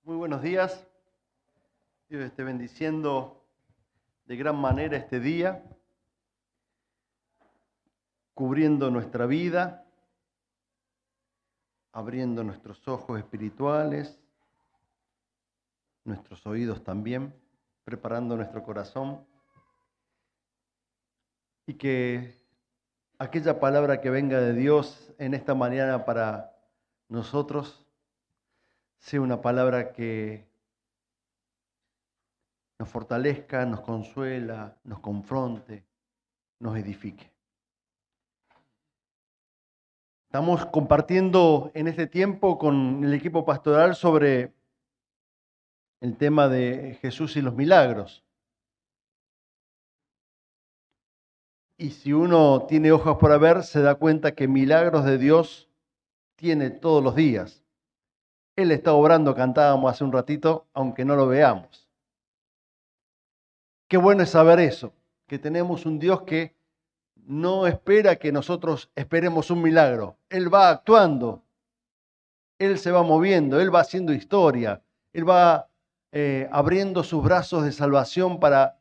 Muy buenos días. Dios esté bendiciendo de gran manera este día, cubriendo nuestra vida, abriendo nuestros ojos espirituales, nuestros oídos también, preparando nuestro corazón y que aquella palabra que venga de Dios en esta mañana para nosotros sea una palabra que nos fortalezca, nos consuela, nos confronte, nos edifique. Estamos compartiendo en este tiempo con el equipo pastoral sobre el tema de Jesús y los milagros. Y si uno tiene ojos para ver, se da cuenta que milagros de Dios tiene todos los días. Él está obrando, cantábamos hace un ratito, aunque no lo veamos. Qué bueno es saber eso, que tenemos un Dios que no espera que nosotros esperemos un milagro. Él va actuando, Él se va moviendo, Él va haciendo historia, Él va abriendo sus brazos de salvación para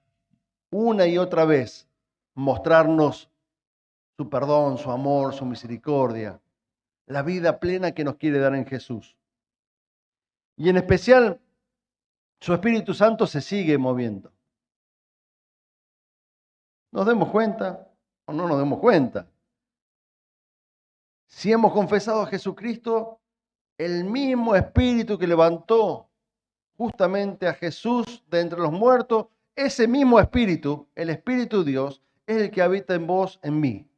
una y otra vez mostrarnos su perdón, su amor, su misericordia, la vida plena que nos quiere dar en Jesús. Y en especial, su Espíritu Santo se sigue moviendo. ¿Nos demos cuenta o no nos demos cuenta? Si hemos confesado a Jesucristo, el mismo Espíritu que levantó justamente a Jesús de entre los muertos, ese mismo Espíritu, el Espíritu de Dios, es el que habita en vos, en mí.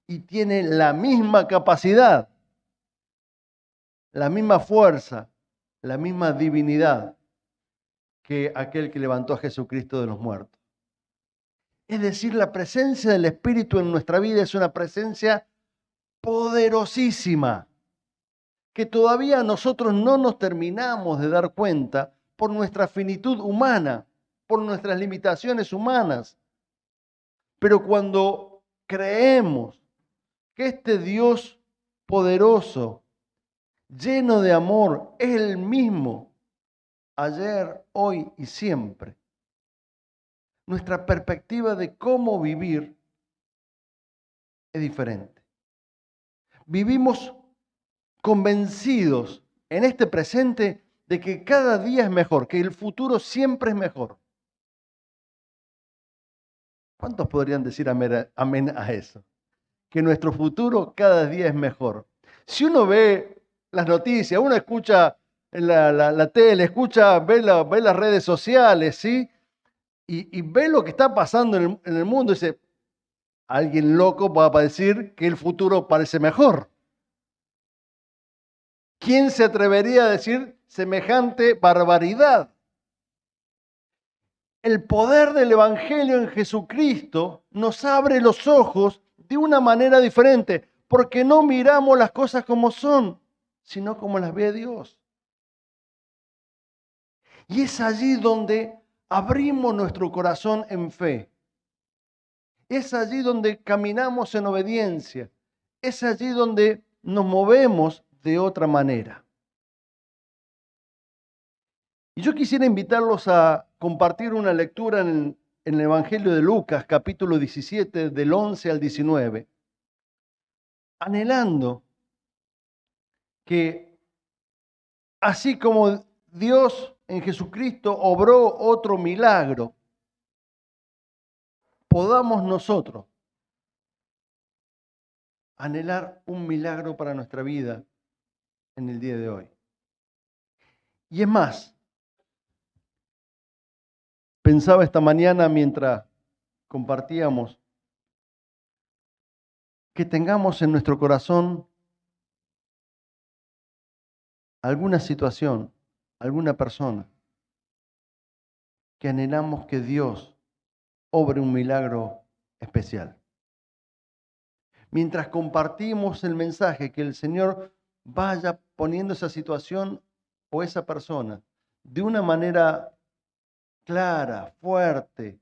Y tiene la misma capacidad, la misma fuerza, la misma divinidad que aquel que levantó a Jesucristo de los muertos. Es decir, la presencia del Espíritu en nuestra vida es una presencia poderosísima, que todavía nosotros no nos terminamos de dar cuenta por nuestra finitud humana, por nuestras limitaciones humanas. Pero cuando creemos que este Dios poderoso, lleno de amor, es el mismo ayer, hoy y siempre, nuestra perspectiva de cómo vivir es diferente. Vivimos convencidos en este presente de que cada día es mejor, que el futuro siempre es mejor. ¿Cuántos podrían decir amén a eso? Que nuestro futuro cada día es mejor. Si uno ve las noticias, uno escucha la tele, ve las redes sociales, ¿sí? Y ve lo que está pasando en el mundo, y dice, alguien loco va a decir que el futuro parece mejor. ¿Quién se atrevería a decir semejante barbaridad? El poder del Evangelio en Jesucristo nos abre los ojos de una manera diferente, porque no miramos las cosas como son, sino como las ve Dios. Y es allí donde abrimos nuestro corazón en fe. Es allí donde caminamos en obediencia. Es allí donde nos movemos de otra manera. Y yo quisiera invitarlos a compartir una lectura en el Evangelio de Lucas, capítulo 17, del 11 al 19, anhelando que así como Dios en Jesucristo obró otro milagro, podamos nosotros anhelar un milagro para nuestra vida en el día de hoy. Y es más, pensaba esta mañana mientras compartíamos que tengamos en nuestro corazón alguna situación, alguna persona que anhelamos que Dios obre un milagro especial. Mientras compartimos el mensaje, que el Señor vaya poniendo esa situación o esa persona de una manera clara, fuerte,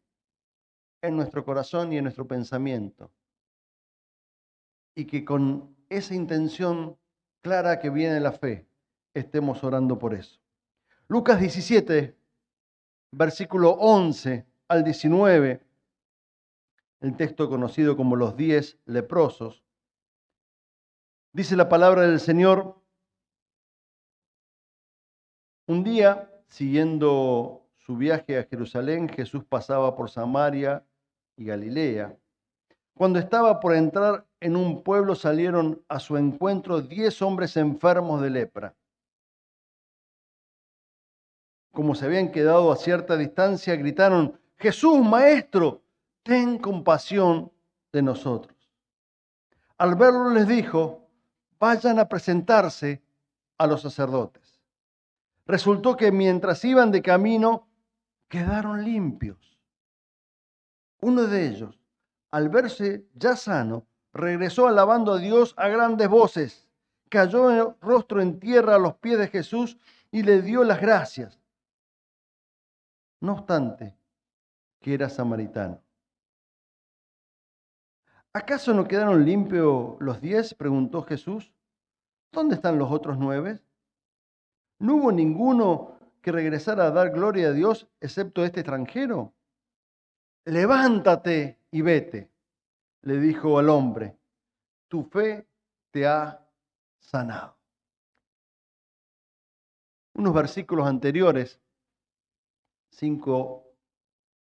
en nuestro corazón y en nuestro pensamiento. Y que con esa intención clara que viene de la fe, estemos orando por eso. Lucas 17, versículo 11 al 19, el texto conocido como los 10 leprosos. Dice la palabra del Señor: un día, siguiendo su viaje a Jerusalén, Jesús pasaba por Samaria y Galilea. Cuando estaba por entrar en un pueblo, salieron a su encuentro 10 hombres enfermos de lepra. Como se habían quedado a cierta distancia, gritaron: Jesús, Maestro, ten compasión de nosotros. Al verlo les dijo: vayan a presentarse a los sacerdotes. Resultó que mientras iban de camino, quedaron limpios. Uno de ellos, al verse ya sano, regresó alabando a Dios a grandes voces. Cayó el rostro en tierra a los pies de Jesús y le dio las gracias. No obstante, que era samaritano. ¿Acaso no quedaron limpios los 10? Preguntó Jesús. ¿Dónde están los otros 9? ¿No hubo ninguno que regresara a dar gloria a Dios excepto este extranjero? Levántate y vete, le dijo al hombre. Tu fe te ha sanado. Unos versículos anteriores, 5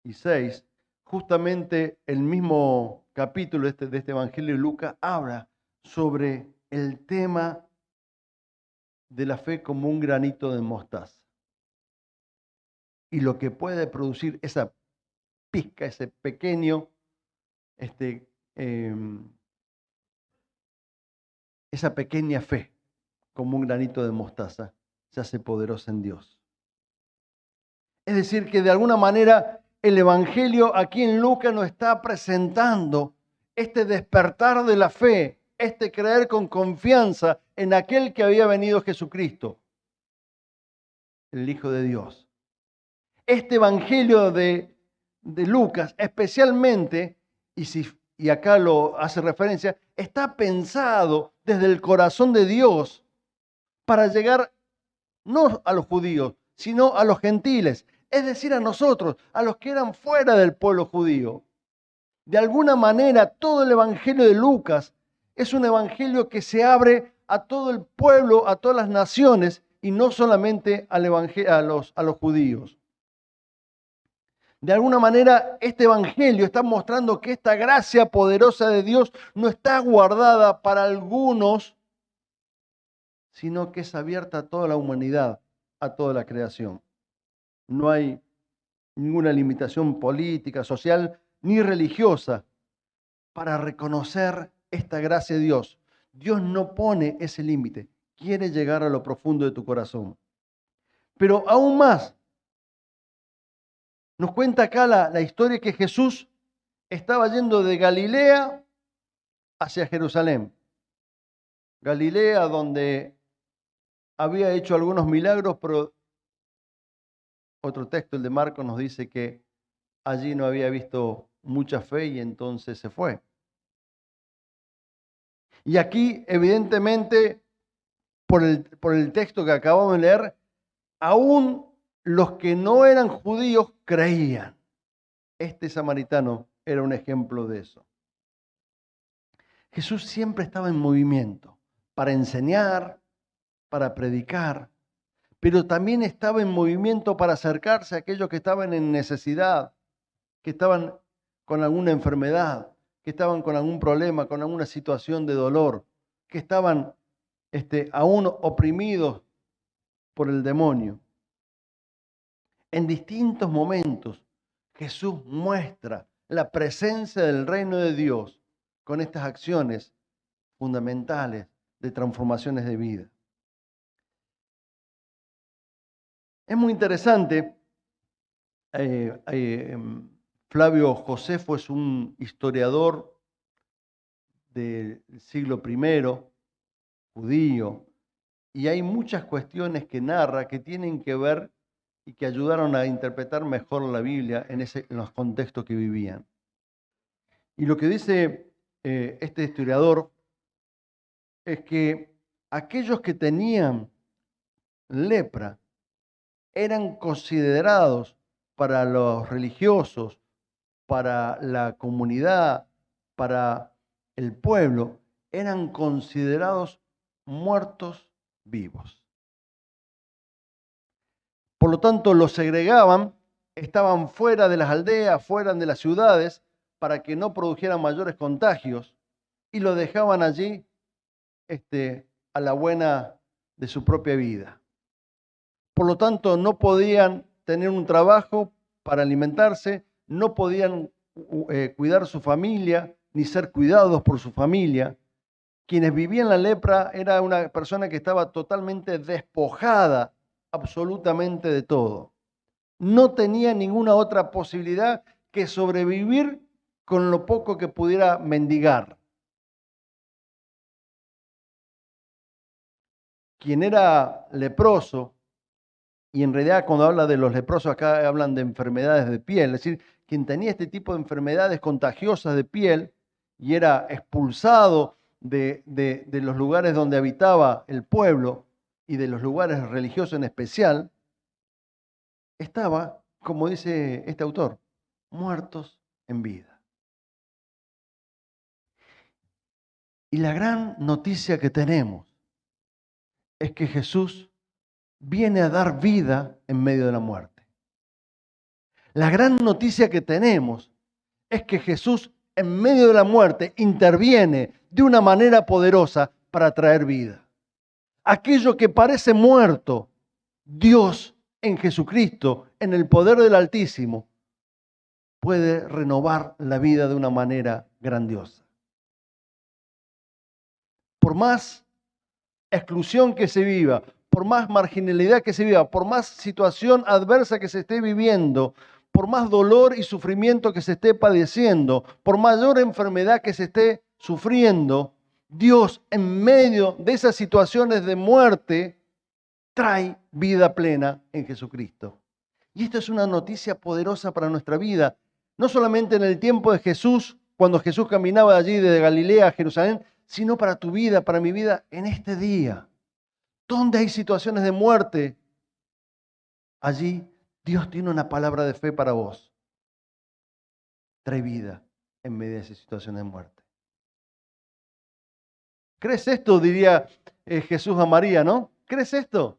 y 6, justamente el mismo capítulo de este Evangelio de Lucas habla sobre el tema de la fe como un granito de mostaza y lo que puede producir esa pizca, ese pequeño, esa pequeña fe como un granito de mostaza se hace poderosa en Dios. Es decir, que de alguna manera el Evangelio aquí en Lucas nos está presentando este despertar de la fe, este creer con confianza en aquel que había venido Jesucristo, el Hijo de Dios. Este Evangelio de Lucas, especialmente, y acá lo hace referencia, está pensado desde el corazón de Dios para llegar no a los judíos, sino a los gentiles, es decir, a nosotros, a los que eran fuera del pueblo judío. De alguna manera, todo el Evangelio de Lucas es un evangelio que se abre a todo el pueblo, a todas las naciones, y no solamente a los judíos. De alguna manera, este evangelio está mostrando que esta gracia poderosa de Dios no está guardada para algunos, sino que es abierta a toda la humanidad, a toda la creación. No hay ninguna limitación política, social, ni religiosa para reconocer esta gracia de Dios. Dios no pone ese límite, quiere llegar a lo profundo de tu corazón. Pero aún más, nos cuenta acá la historia que Jesús estaba yendo de Galilea hacia Jerusalén. Galilea, donde había hecho algunos milagros, pero otro texto, el de Marcos, nos dice que allí no había visto mucha fe y entonces se fue. Y aquí, evidentemente, por el texto que acabamos de leer, aún los que no eran judíos creían. Este samaritano era un ejemplo de eso. Jesús siempre estaba en movimiento para enseñar, para predicar, pero también estaba en movimiento para acercarse a aquellos que estaban en necesidad, que estaban con alguna enfermedad, que estaban con algún problema, con alguna situación de dolor, que estaban aún oprimidos por el demonio. En distintos momentos, Jesús muestra la presencia del reino de Dios con estas acciones fundamentales de transformaciones de vida. Es muy interesante. Flavio Josefo es un historiador del siglo I, judío, y hay muchas cuestiones que narra que tienen que ver y que ayudaron a interpretar mejor la Biblia en los contextos que vivían. Y lo que dice este historiador es que aquellos que tenían lepra eran considerados para los religiosos, para la comunidad, para el pueblo, eran considerados muertos vivos. Por lo tanto, los segregaban, estaban fuera de las aldeas, fuera de las ciudades, para que no produjeran mayores contagios, y los dejaban allí a la buena de su propia vida. Por lo tanto, no podían tener un trabajo para alimentarse, no podían cuidar su familia, ni ser cuidados por su familia. Quienes vivían la lepra era una persona que estaba totalmente despojada absolutamente de todo. No tenía ninguna otra posibilidad que sobrevivir con lo poco que pudiera mendigar. Quien era leproso, y en realidad cuando habla de los leprosos acá hablan de enfermedades de piel, es decir, quien tenía este tipo de enfermedades contagiosas de piel y era expulsado de los lugares donde habitaba el pueblo y de los lugares religiosos en especial, estaba, como dice este autor, muertos en vida. Y la gran noticia que tenemos es que Jesús viene a dar vida en medio de la muerte. La gran noticia que tenemos es que Jesús en medio de la muerte interviene de una manera poderosa para traer vida. Aquello que parece muerto, Dios en Jesucristo, en el poder del Altísimo, puede renovar la vida de una manera grandiosa. Por más exclusión que se viva, por más marginalidad que se viva, por más situación adversa que se esté viviendo, por más dolor y sufrimiento que se esté padeciendo, por mayor enfermedad que se esté sufriendo, Dios en medio de esas situaciones de muerte trae vida plena en Jesucristo. Y esto es una noticia poderosa para nuestra vida, no solamente en el tiempo de Jesús, cuando Jesús caminaba allí de Galilea a Jerusalén, sino para tu vida, para mi vida en este día. Donde hay situaciones de muerte, allí Dios tiene una palabra de fe para vos. Trae vida en medio de esas situaciones de muerte. ¿Crees esto? Diría Jesús a María, ¿no? ¿Crees esto?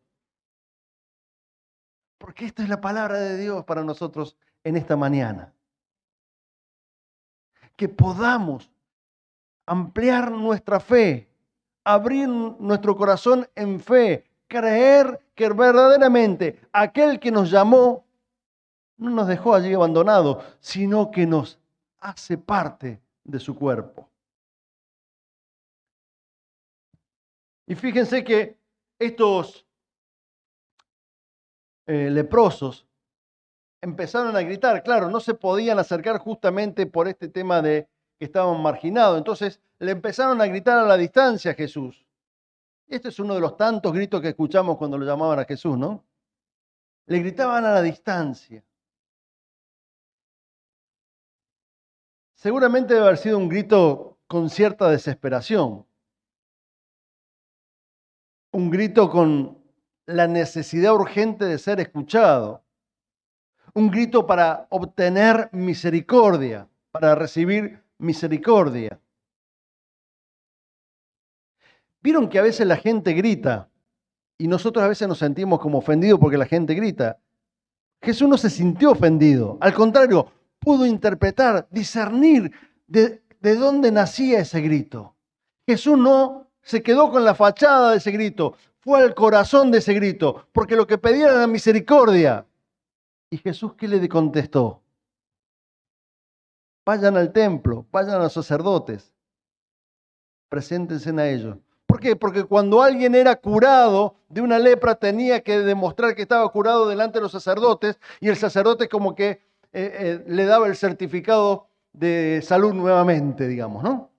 Porque esta es la palabra de Dios para nosotros en esta mañana. Que podamos ampliar nuestra fe, abrir nuestro corazón en fe, creer que verdaderamente aquel que nos llamó no nos dejó allí abandonados, sino que nos hace parte de su cuerpo. Y fíjense que estos leprosos empezaron a gritar, claro, no se podían acercar justamente por este tema de que estaban marginados, entonces le empezaron a gritar a la distancia a Jesús. Este es uno de los tantos gritos que escuchamos cuando lo llamaban a Jesús, ¿no? Le gritaban a la distancia. Seguramente debe haber sido un grito con cierta desesperación. Un grito con la necesidad urgente de ser escuchado. Un grito para obtener misericordia, para recibir misericordia. Vieron que a veces la gente grita y nosotros a veces nos sentimos como ofendidos porque la gente grita. Jesús no se sintió ofendido, al contrario, pudo interpretar, discernir de dónde nacía ese grito. Jesús no se quedó con la fachada de ese grito, fue al corazón de ese grito, porque lo que pedía era la misericordia. ¿Y Jesús qué le contestó? Vayan al templo, vayan a los sacerdotes, preséntense a ellos. ¿Por qué? Porque cuando alguien era curado de una lepra tenía que demostrar que estaba curado delante de los sacerdotes y el sacerdote como que le daba el certificado de salud nuevamente, digamos, ¿no?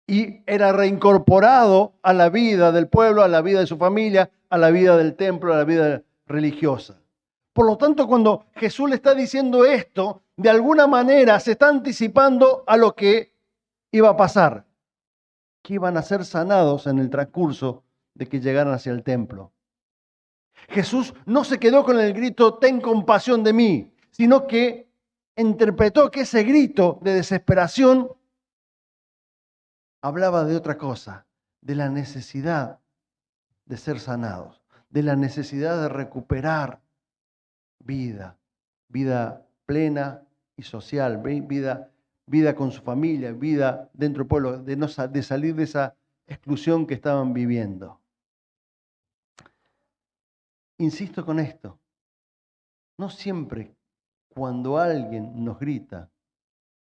Y era reincorporado a la vida del pueblo, a la vida de su familia, a la vida del templo, a la vida religiosa. Por lo tanto, cuando Jesús le está diciendo esto, de alguna manera se está anticipando a lo que iba a pasar, que iban a ser sanados en el transcurso de que llegaran hacia el templo. Jesús no se quedó con el grito, ten compasión de mí, sino que interpretó que ese grito de desesperación hablaba de otra cosa, de la necesidad de ser sanados, de la necesidad de recuperar vida, vida plena y social, vida con su familia, vida dentro del pueblo, de salir de esa exclusión que estaban viviendo. Insisto con esto, no siempre cuando alguien nos grita,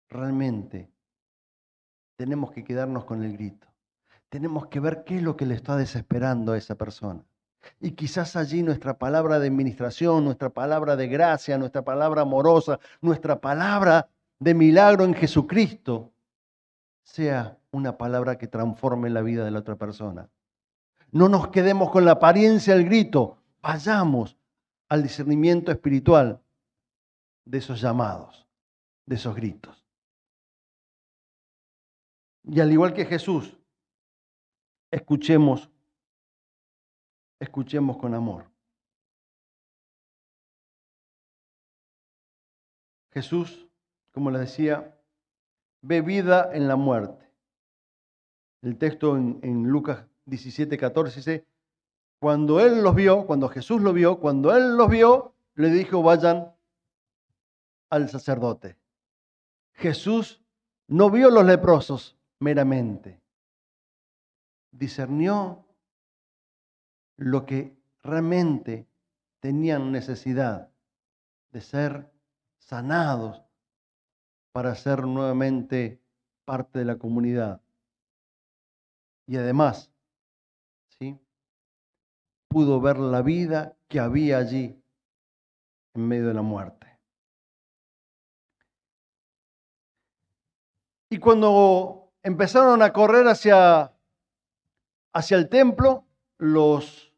realmente tenemos que quedarnos con el grito. Tenemos que ver qué es lo que le está desesperando a esa persona. Y quizás allí nuestra palabra de administración, nuestra palabra de gracia, nuestra palabra amorosa, nuestra palabra de milagro en Jesucristo, sea una palabra que transforme la vida de la otra persona. No nos quedemos con la apariencia del grito, vayamos al discernimiento espiritual de esos llamados, de esos gritos. Y al igual que Jesús, escuchemos con amor. Jesús, como les decía, ve vida en la muerte. El texto en Lucas 17:14 dice, cuando Jesús los vio, cuando él los vio, le dijo, vayan al sacerdote. Jesús no vio los leprosos meramente. Discernió lo que realmente tenían necesidad de ser sanados para ser nuevamente parte de la comunidad. Y además, ¿sí?, pudo ver la vida que había allí en medio de la muerte. Y cuando empezaron a correr hacia el templo, los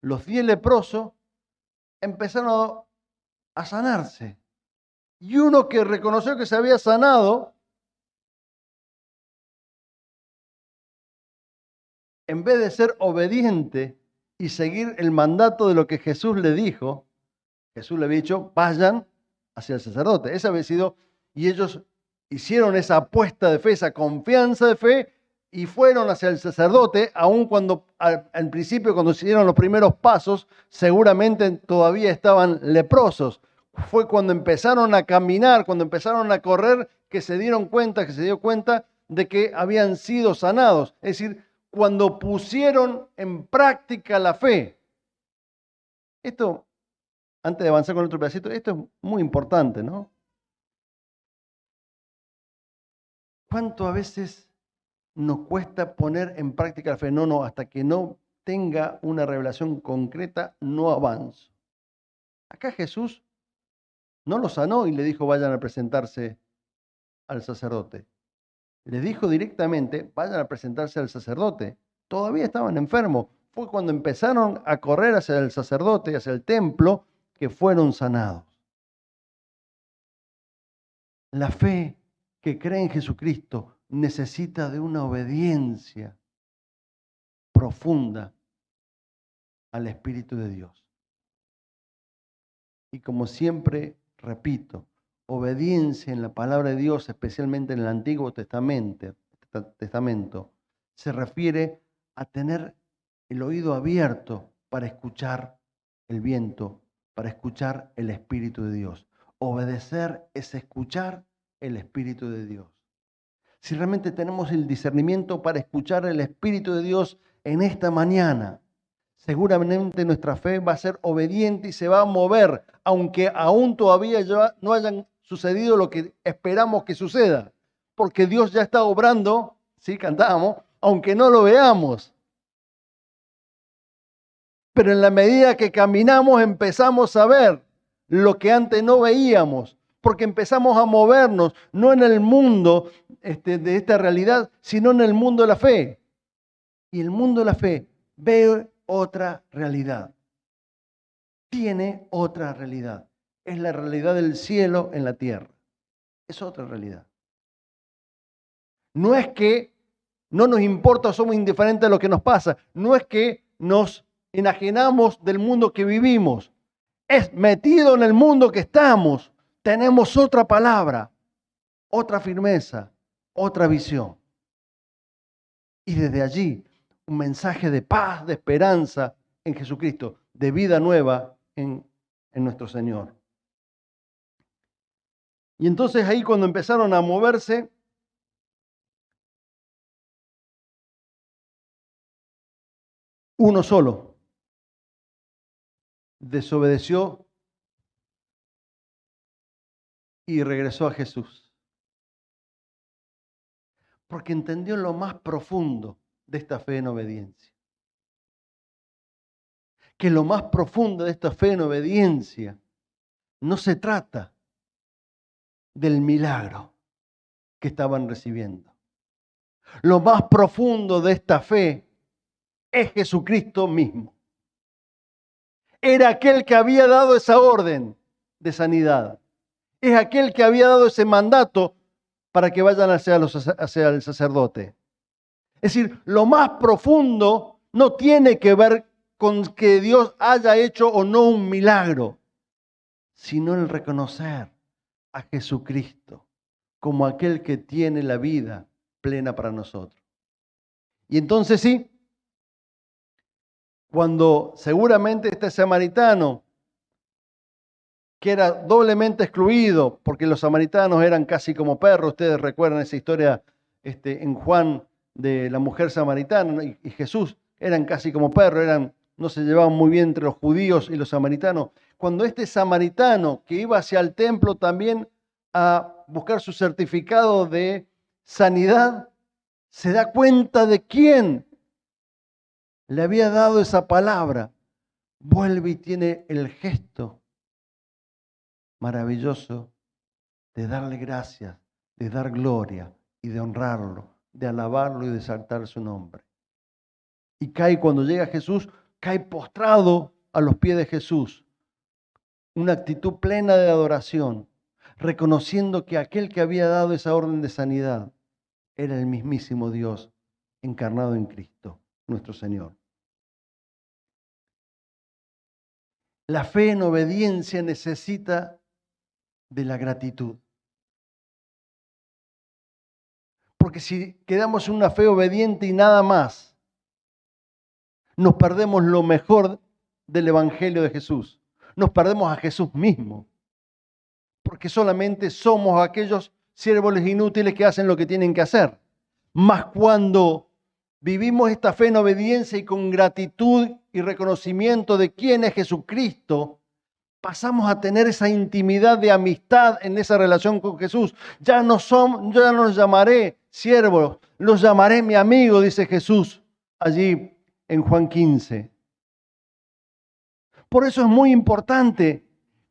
10 leprosos empezaron a sanarse. Y uno que reconoció que se había sanado, en vez de ser obediente y seguir el mandato de lo que Jesús le dijo, Jesús le había dicho, vayan hacia el sacerdote. Ese había sido, y ellos hicieron esa apuesta de fe, esa confianza de fe, y fueron hacia el sacerdote, aun cuando al principio, cuando hicieron los primeros pasos, seguramente todavía estaban leprosos. Fue cuando empezaron a caminar, cuando empezaron a correr, que se dio cuenta de que habían sido sanados. Es decir, cuando pusieron en práctica la fe. Esto, antes de avanzar con otro pedacito, esto es muy importante, ¿no? ¿Cuánto a veces nos cuesta poner en práctica la fe? No, hasta que no tenga una revelación concreta, no avanzo. Acá Jesús no lo sanó y le dijo, vayan a presentarse al sacerdote. Le dijo directamente, vayan a presentarse al sacerdote. Todavía estaban enfermos. Fue cuando empezaron a correr hacia el sacerdote, hacia el templo, que fueron sanados. La fe que cree en Jesucristo necesita de una obediencia profunda al Espíritu de Dios. Y como siempre repito, obediencia en la palabra de Dios, especialmente en el Antiguo Testamento, se refiere a tener el oído abierto para escuchar el viento, para escuchar el Espíritu de Dios. Obedecer es escuchar el Espíritu de Dios. Si realmente tenemos el discernimiento para escuchar el Espíritu de Dios en esta mañana, seguramente nuestra fe va a ser obediente y se va a mover, aunque aún todavía no hayan sucedido lo que esperamos que suceda, porque Dios ya está obrando, sí, cantábamos, aunque no lo veamos. Pero en la medida que caminamos empezamos a ver lo que antes no veíamos, porque empezamos a movernos, no en el mundo de esta realidad, sino en el mundo de la fe. Y el mundo de la fe ve otra realidad. Tiene otra realidad. Es la realidad del cielo en la tierra. Es otra realidad. No es que no nos importa o somos indiferentes a lo que nos pasa. No es que nos enajenamos del mundo que vivimos. Es metido en el mundo que estamos. Tenemos otra palabra, otra firmeza, otra visión. Y desde allí, un mensaje de paz, de esperanza en Jesucristo, de vida nueva en nuestro Señor. Y entonces ahí cuando empezaron a moverse, uno solo desobedeció y regresó a Jesús. Porque entendió lo más profundo de esta fe en obediencia. Que lo más profundo de esta fe en obediencia no se trata del milagro que estaban recibiendo. Lo más profundo de esta fe es Jesucristo mismo. Era aquel que había dado esa orden de sanidad. Es aquel que había dado ese mandato para que vayan hacia el sacerdote. Es decir, lo más profundo no tiene que ver con que Dios haya hecho o no un milagro, sino el reconocer a Jesucristo como aquel que tiene la vida plena para nosotros. Y entonces sí, cuando seguramente este samaritano, que era doblemente excluido, porque los samaritanos eran casi como perros, ustedes recuerdan esa historia en Juan de la mujer samaritana y Jesús, eran casi como perros, no se llevaban muy bien entre los judíos y los samaritanos. Cuando este samaritano que iba hacia el templo también a buscar su certificado de sanidad, se da cuenta de quién le había dado esa palabra, vuelve y tiene el gesto maravilloso de darle gracias, de dar gloria y de honrarlo, de alabarlo y de exaltar su nombre. Y cae cuando llega Jesús, cae postrado a los pies de Jesús. Una actitud plena de adoración, reconociendo que aquel que había dado esa orden de sanidad era el mismísimo Dios encarnado en Cristo, nuestro Señor. La fe en obediencia necesita de la gratitud. Porque si quedamos en una fe obediente y nada más, nos perdemos lo mejor del Evangelio de Jesús. Nos perdemos a Jesús mismo. Porque solamente somos aquellos siervos inútiles que hacen lo que tienen que hacer. Mas cuando vivimos esta fe en obediencia y con gratitud y reconocimiento de quién es Jesucristo, pasamos a tener esa intimidad de amistad en esa relación con Jesús. Ya no los llamaré siervos, los llamaré mi amigo, dice Jesús allí en Juan 15. Por eso es muy importante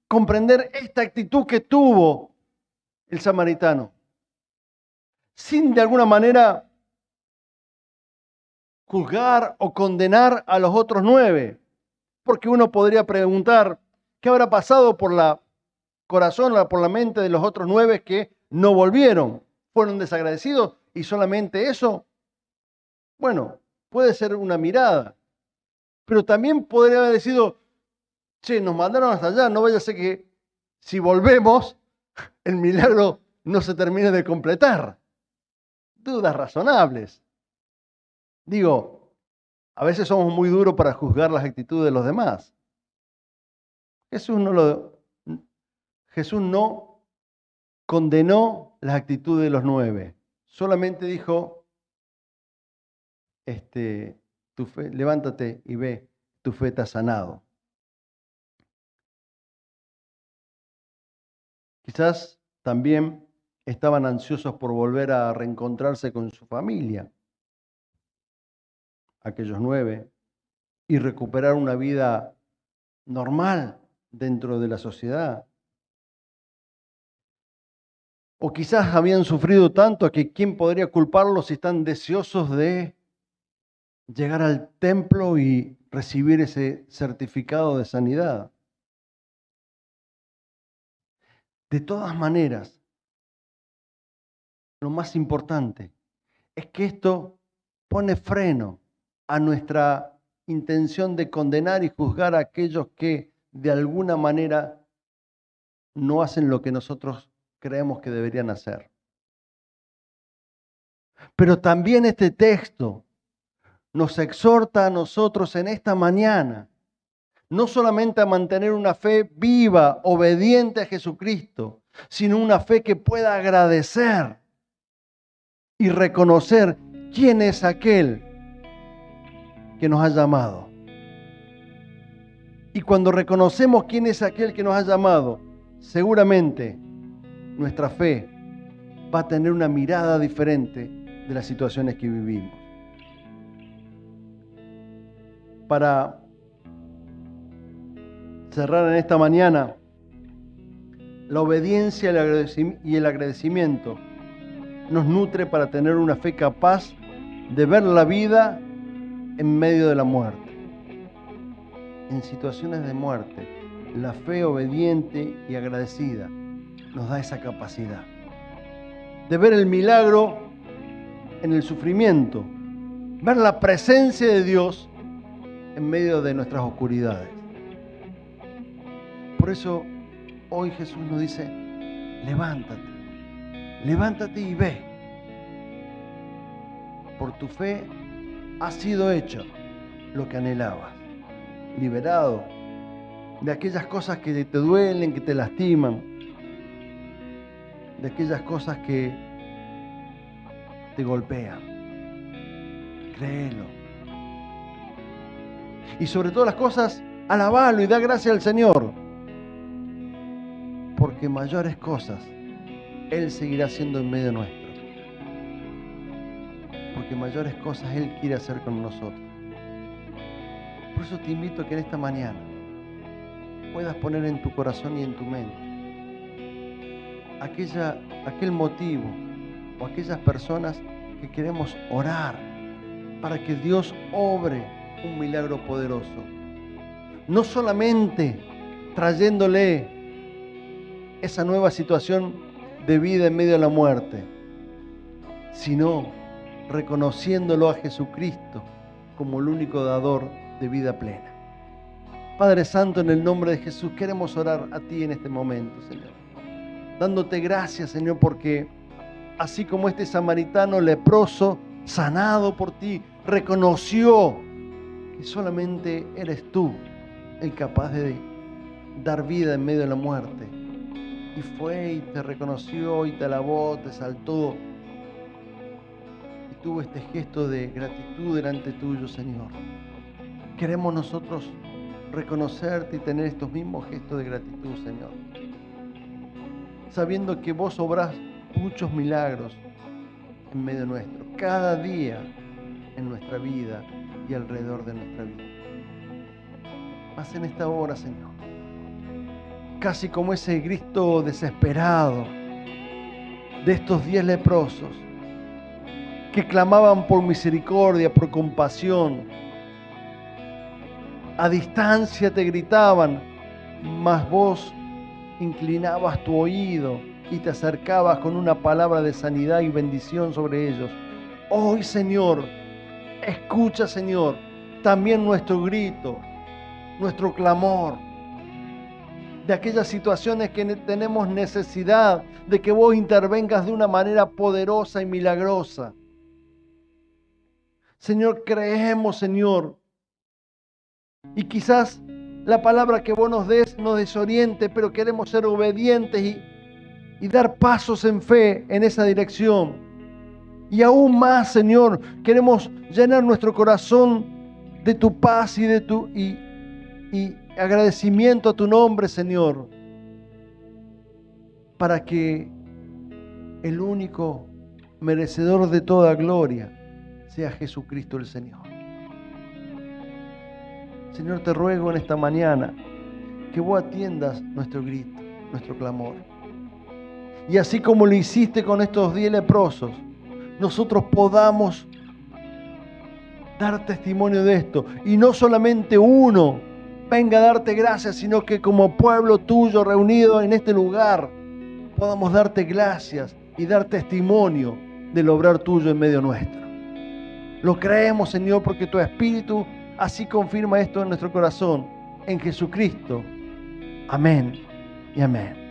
comprender esta actitud que tuvo el samaritano, sin de alguna manera juzgar o condenar a los otros 9, porque uno podría preguntar, ¿qué habrá pasado por la corazón, por la mente de los otros 9 que no volvieron? ¿Fueron desagradecidos y solamente eso? Bueno, puede ser una mirada, pero también podría haber decidido, che, nos mandaron hasta allá, no vaya a ser que si volvemos, el milagro no se termine de completar. Dudas razonables. Digo, a veces somos muy duros para juzgar las actitudes de los demás. Jesús no condenó las actitudes de los 9. Solamente dijo, tu fe, levántate y ve, tu fe te ha sanado. Quizás también estaban ansiosos por volver a reencontrarse con su familia, aquellos 9, y recuperar una vida normal dentro de la sociedad. O quizás habían sufrido tanto que quién podría culparlos si están deseosos de llegar al templo y recibir ese certificado de sanidad. De todas maneras, lo más importante es que esto pone freno a nuestra intención de condenar y juzgar a aquellos que de alguna manera no hacen lo que nosotros creemos que deberían hacer. Pero también este texto nos exhorta a nosotros en esta mañana, no solamente a mantener una fe viva, obediente a Jesucristo, sino una fe que pueda agradecer y reconocer quién es aquel que nos ha llamado. Y cuando reconocemos quién es aquel que nos ha llamado, seguramente nuestra fe va a tener una mirada diferente de las situaciones que vivimos. Para cerrar en esta mañana, la obediencia y el agradecimiento nos nutre para tener una fe capaz de ver la vida en medio de la muerte. En situaciones de muerte, la fe obediente y agradecida nos da esa capacidad de ver el milagro en el sufrimiento, ver la presencia de Dios en medio de nuestras oscuridades. Por eso hoy Jesús nos dice, levántate y ve. Por tu fe ha sido hecho lo que anhelabas, liberado de aquellas cosas que te duelen, que te lastiman, de aquellas cosas que te golpean. Créelo. Y sobre todas las cosas, alabalo y da gracias al Señor, porque mayores cosas Él seguirá haciendo en medio nuestro, porque mayores cosas Él quiere hacer con nosotros. Por eso te invito a que en esta mañana puedas poner en tu corazón y en tu mente aquel motivo o aquellas personas que queremos orar para que Dios obre un milagro poderoso. No solamente trayéndole esa nueva situación de vida en medio de la muerte, sino reconociéndolo a Jesucristo como el único dador de vida plena. Padre Santo, en el nombre de Jesús, queremos orar a ti en este momento, Señor. Dándote gracias, Señor, porque así como este samaritano leproso, sanado por ti, reconoció que solamente eres tú el capaz de dar vida en medio de la muerte. Y fue y te reconoció y te alabó, te saltó. Y tuvo este gesto de gratitud delante tuyo, Señor. Queremos nosotros reconocerte y tener estos mismos gestos de gratitud, Señor. Sabiendo que vos obrás muchos milagros en medio nuestro, cada día en nuestra vida y alrededor de nuestra vida. Más en esta hora, Señor, casi como ese grito desesperado de estos 10 leprosos que clamaban por misericordia, por compasión. A distancia te gritaban, mas vos inclinabas tu oído y te acercabas con una palabra de sanidad y bendición sobre ellos. Hoy, Señor, escucha, Señor, también nuestro grito, nuestro clamor, de aquellas situaciones que tenemos necesidad de que vos intervengas de una manera poderosa y milagrosa. Señor, creemos, Señor, y quizás la palabra que vos nos des nos desoriente, pero queremos ser obedientes y dar pasos en fe en esa dirección. Y aún más, Señor, queremos llenar nuestro corazón de tu paz y de tu y agradecimiento a tu nombre, Señor, para que el único merecedor de toda gloria sea Jesucristo el Señor. Señor, te ruego en esta mañana que vos atiendas nuestro grito, nuestro clamor. Y así como lo hiciste con estos 10 leprosos, nosotros podamos dar testimonio de esto. Y no solamente uno venga a darte gracias, sino que como pueblo tuyo reunido en este lugar, podamos darte gracias y dar testimonio del obrar tuyo en medio nuestro. Lo creemos, Señor, porque tu Espíritu así confirma esto en nuestro corazón, en Jesucristo. Amén y amén.